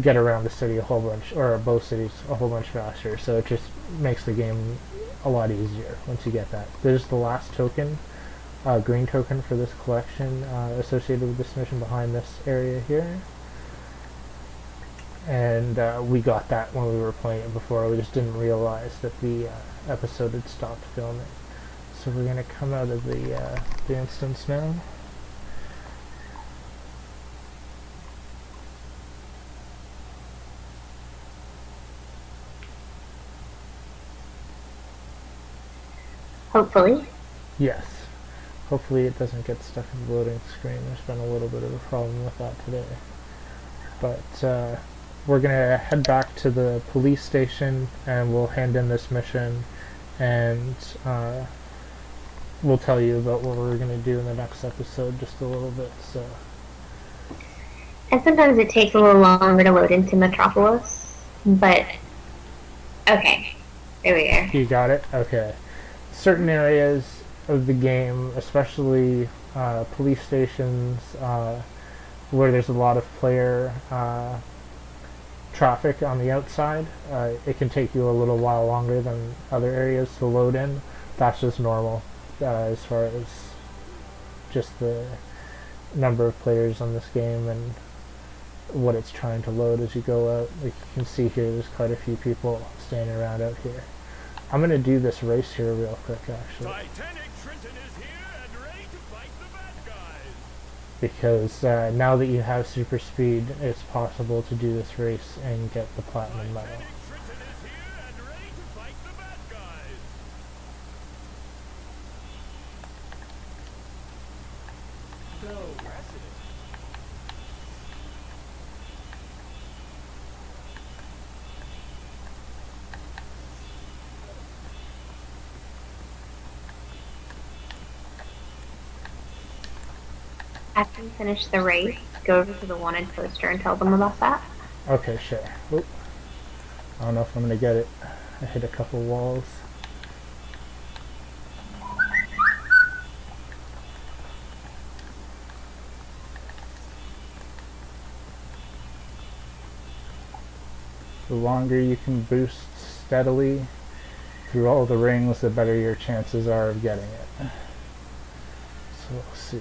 get around the city a whole bunch, or both cities a whole bunch faster. So it just makes the game a lot easier once you get that. There's the last token, green token for this collection associated with this mission behind this area here. And we got that when we were playing it before. We just didn't realize that the episode had stopped filming. So we're going to come out of the instance now. Hopefully. Yes. Hopefully it doesn't get stuck in the loading screen. There's been a little bit of a problem with that today. But we're going to head back to the police station and we'll hand in this mission, and we'll tell you about what we're going to do in the next episode just a little bit. So. And sometimes it takes a little longer to load into Metropolis, but okay, there we go. You got it? Okay. Certain areas of the game, especially police stations, where there's a lot of player traffic on the outside, it can take you a little while longer than other areas to load in. That's just normal as far as just the number of players on this game and what it's trying to load as you go out. Like you can see here, there's quite a few people standing around out here. I'm going to do this race here real quick, actually. Titanic Trenton is here and ready to fight the bad guys. Because now that you have super speed, it's possible to do this race and get the platinum medal. Titanic Trenton is here and ready to fight the bad guys. Go, President. After you finish the race, go over to the wanted poster and tell them about that. Okay, sure. Oop. I don't know if I'm going to get it. I hit a couple walls. The longer you can boost steadily through all the rings, the better your chances are of getting it. So we'll see.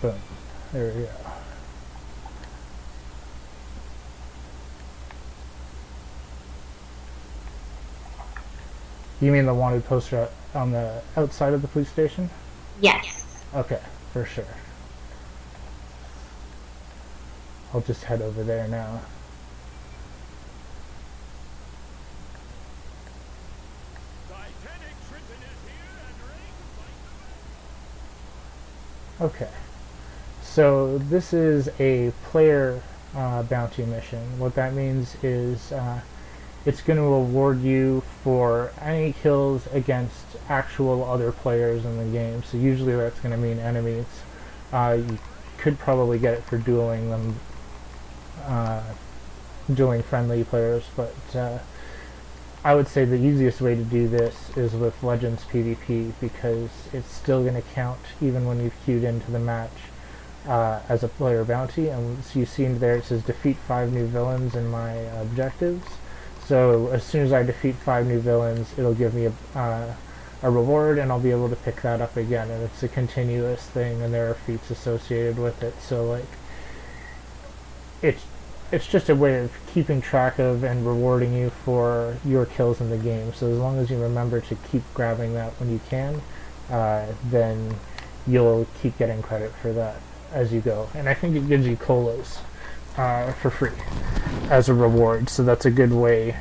Boom. There we go. You mean the wanted poster on the outside of the police station? Yes. Okay, for sure. I'll just head over there now. Titanic Trenton is here and ready to fight the bad guys. Okay. So this is a player bounty mission. What that means is it's going to award you for any kills against actual other players in the game. So usually that's going to mean enemies. You could probably get it for dueling them, dueling friendly players, but I would say the easiest way to do this is with Legends PvP, because it's still going to count even when you've queued into the match as a player bounty. And so you see in there it says defeat 5 new villains in my objectives. So as soon as I defeat 5 new villains, it'll give me a reward, and I'll be able to pick that up again. And it's a continuous thing, and there are feats associated with it. So like, it's just a way of keeping track of and rewarding you for your kills in the game. So as long as you remember to keep grabbing that when you can, then you'll keep getting credit for that as you go. And I think it gives you colas for free. as a reward. So that's a good way,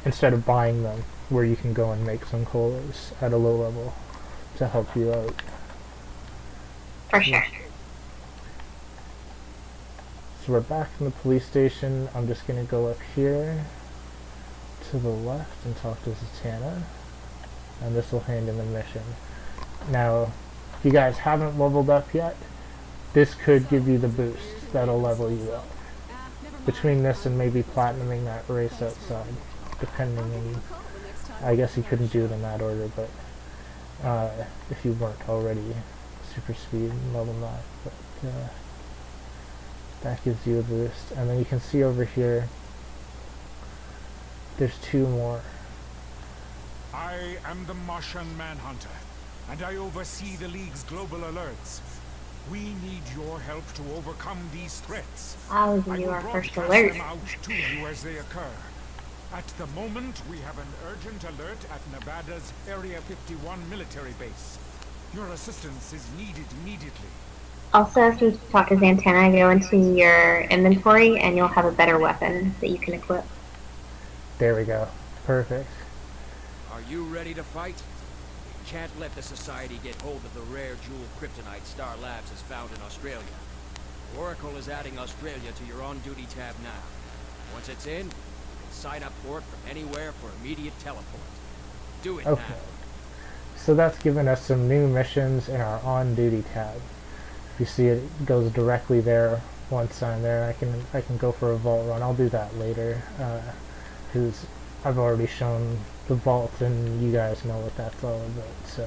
instead of buying them, where you can go and make some colas at a low level to help you out. For sure. So we're back in the police station. I'm just going to go up here to the left and talk to Zatanna, and this will hand in the mission. Now, if you guys haven't leveled up yet, this could give you the boost that'll level you up. Between this and maybe platinuming that race outside, depending on, I guess you couldn't do it in that order, but if you weren't already super speed and level 9, but that gives you a boost. And then you can see over here, there's 2 more. I am the Martian Manhunter, and I oversee the League's global alerts. We need your help to overcome these threats. I'll give I you will our first broadcast alert. them out to you as they occur. At the moment, we have an urgent alert at Nevada's Area 51 military base. Your assistance is needed immediately. Also, after you talk to Zatanna, go into your inventory and you'll have a better weapon that you can equip. There we go. Perfect. Are you ready to fight? We can't let the Society get hold of the rare jewel kryptonite Star Labs has found in Australia. Oracle is adding Australia to your on-duty tab now. Once it's in, you can sign up for it from anywhere for immediate teleport. Do it Okay. now. So that's given us some new missions in our on-duty tab. If you see it goes directly there. Once I'm there, I can go for a vault run. I'll do that later, because I've already shown the vault and you guys know what that's all about, so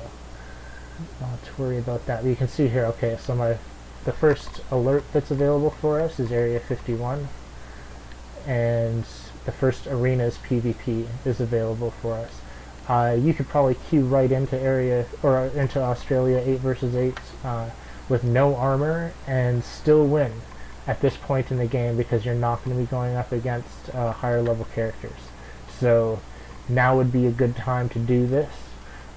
not to worry about that. But you can see here, okay, so the first alert that's available for us is Area 51, and the first arena's PvP is available for us. You could probably queue right into into Australia 8 versus 8 with no armor and still win at this point in the game, because you're not going to be going up against higher level characters. So now would be a good time to do this.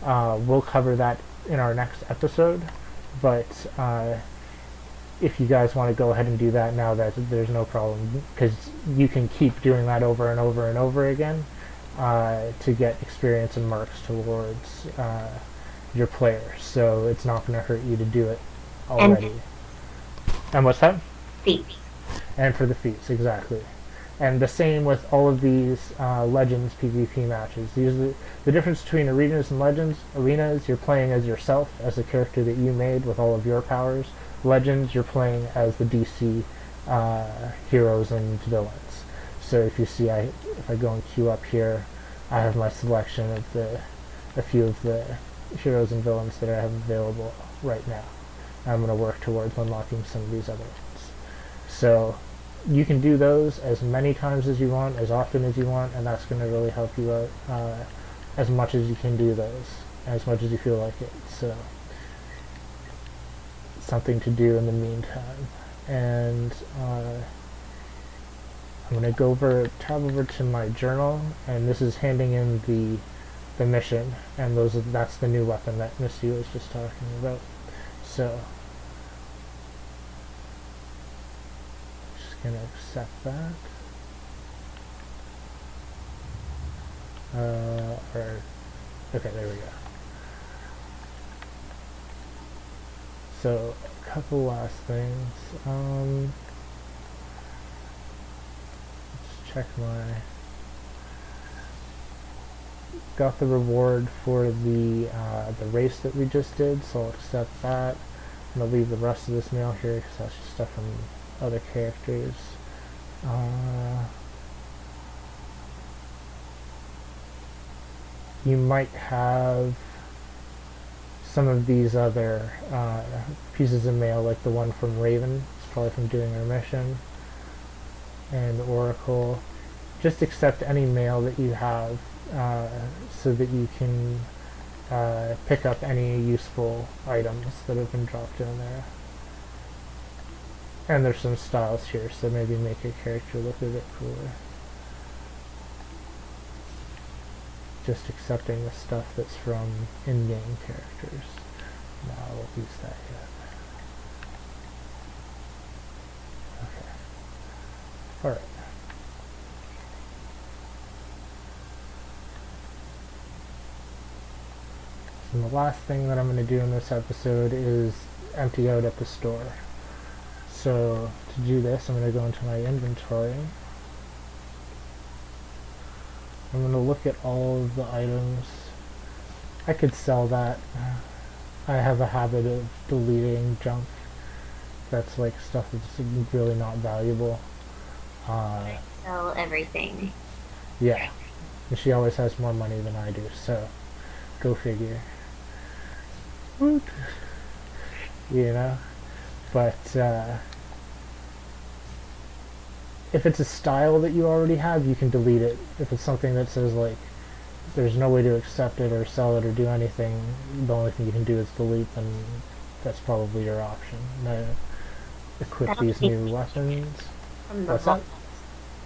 We'll cover that in our next episode, but if you guys want to go ahead and do that now, there's no problem, because you can keep doing that over and over and over again to get experience and marks towards your players. So it's not going to hurt you to do it already. And what's that? Feats. And for the feats, exactly. And the same with all of these Legends PvP matches. The difference between Arenas and Legends. Arenas, you're playing as yourself, as the character that you made with all of your powers. Legends, you're playing as the DC heroes and villains. So if you see, if I go and queue up here, I have my selection of a few of the heroes and villains that I have available right now. I'm going to work towards unlocking some of these other ones. So you can do those as many times as you want, as often as you want, and that's going to really help you out as much as you can do those, as much as you feel like it. So something to do in the meantime. And I'm going to tab over to my journal, and this is handing in the mission, and that's the new weapon that Missy was just talking about. So just going to accept that. Okay, there we go. So a couple last things. Let's check got the reward for the race that we just did, so I'll accept that. I'm going to leave the rest of this mail here because that's just stuff from other characters. You might have some of these other pieces of mail, like the one from Raven. It's probably from doing our mission. And Oracle. Just accept any mail that you have so that you can pick up any useful items that have been dropped in there. And there's some styles here, so maybe make your character look a bit cooler. Just accepting the stuff that's from in-game characters. No, I won't use that yet. Okay. Alright. And the last thing that I'm going to do in this episode is empty out at the store. So to do this, I'm going to go into my inventory. I'm going to look at all of the items. I could sell that. I have a habit of deleting junk. That's like stuff that's really not valuable. Sell everything. Yeah. And she always has more money than I do, so go figure. Woot. You know? But if it's a style that you already have, you can delete it. If it's something that says like there's no way to accept it or sell it or do anything, the only thing you can do is delete, then that's probably your option. Equip these new weapons. From the What's that? vault.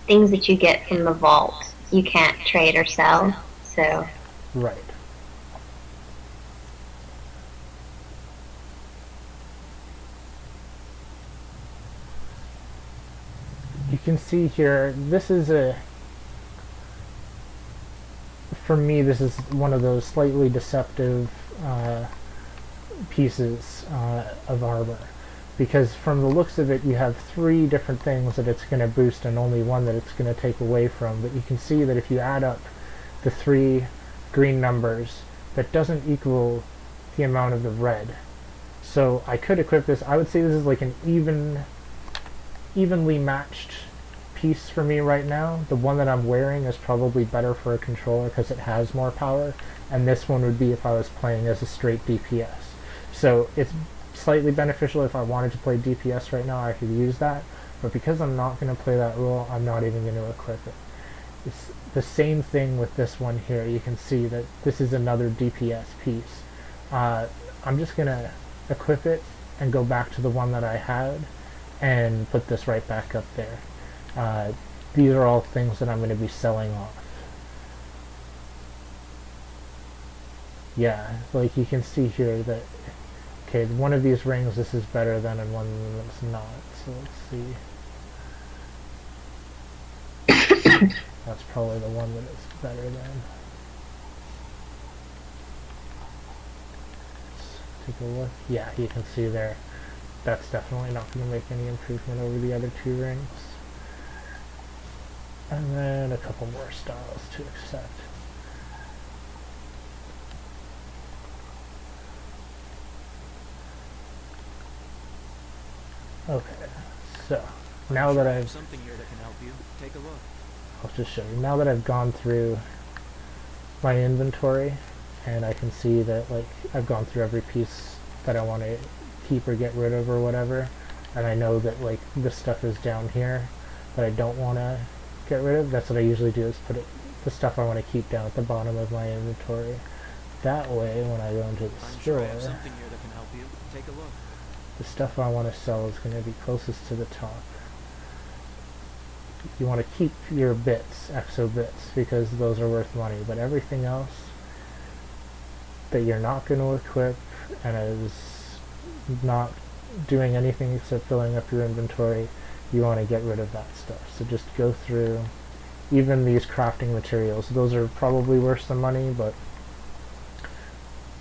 Things that you get from the vault, you can't trade or sell, so... Right. You can see here, this is for me, this is one of those slightly deceptive pieces of armor. Because from the looks of it, you have 3 different things that it's going to boost and only one that it's going to take away from. But you can see that if you add up the 3 green numbers, that doesn't equal the amount of the red. So I could equip this. I would say this is like an evenly matched piece for me right now. The one that I'm wearing is probably better for a controller because it has more power, and this one would be if I was playing as a straight DPS. So it's slightly beneficial if I wanted to play DPS right now, I could use that, but because I'm not going to play that role, I'm not even going to equip it. It's the same thing with this one here. You can see that this is another DPS piece. I'm just going to equip it and go back to the one that I had and put this right back up there. These are all things that I'm going to be selling off. Yeah, like you can see here that, okay, one of these rings this is better than and one that's not. So let's see. That's probably the one that is better than. Let's take a look. Yeah, you can see there. That's definitely not going to make any improvement over the other 2 rings. And then a couple more styles to accept. Okay, so now that I've something here that can help you, take a look. I'll just show you. Now that I've gone through my inventory and I can see that like I've gone through every piece that I want to keep or get rid of or whatever, and I know that like this stuff is down here that I don't want to get rid of, that's what I usually do, is put the stuff I want to keep down at the bottom of my inventory. That way when I go into the I'm store, sure I have something here that can help you. Take a look. the stuff I want to sell is going to be closest to the top. You want to keep your bits, exo bits, because those are worth money, but everything else that you're not going to equip and is not doing anything except filling up your inventory, you want to get rid of that stuff. So just go through, even these crafting materials, those are probably worth some money, but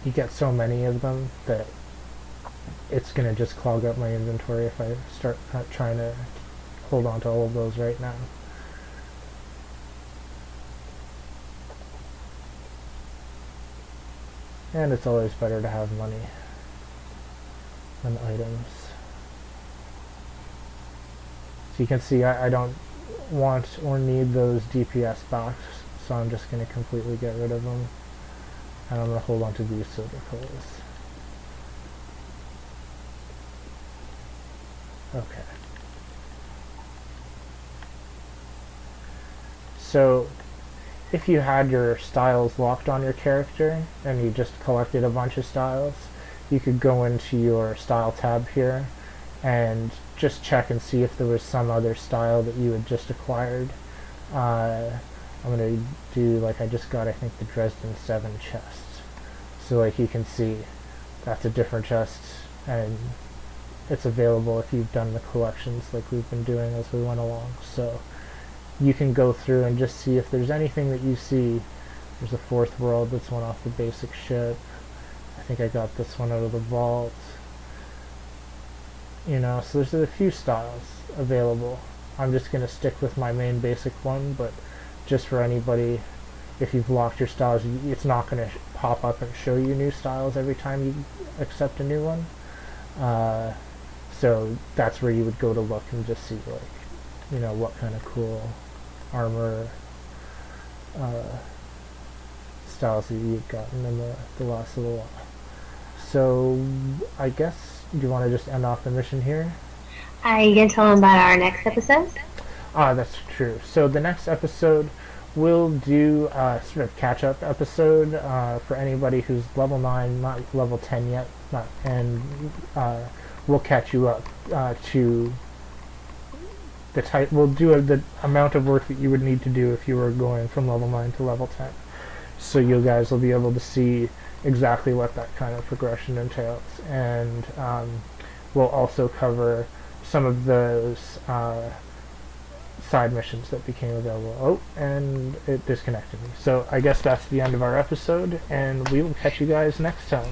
you get so many of them that it's going to just clog up my inventory if I start trying to hold on to all of those right now. And it's always better to have money than items. So you can see I don't want or need those DPS box, so I'm just going to completely get rid of them. And I'm going to hold on to these silver coals. Okay. So if you had your styles locked on your character and you just collected a bunch of styles, you could go into your style tab here and just check and see if there was some other style that you had just acquired. I'm going to do, like, I just got, I think, the Dresden 7 chest. So like you can see, that's a different chest, and it's available if you've done the collections like we've been doing as we went along. So you can go through and just see if there's anything that you see. There's a fourth world, that's one off the basic ship. think I got this one out of the vault. You know, so there's a few styles available. I'm just going to stick with my main basic one, but just for anybody, if you've locked your styles, it's not going to pop up and show you new styles every time you accept a new one. So that's where you would go to look and just see, like, you know, what kind of cool armor styles that you've gotten in the last little while. So I guess, do you want to just end off the mission here? Are you going to tell them about our next episode? That's true. So the next episode, we'll do a sort of catch-up episode for anybody who's level 9, not level 10 yet, and we'll catch you up to the type. We'll do the amount of work that you would need to do if you were going from level 9 to level 10. So you guys will be able to see exactly what that kind of progression entails, and we'll also cover some of those side missions that became available. Oh, and it disconnected me. So I guess that's the end of our episode, and we will catch you guys next time.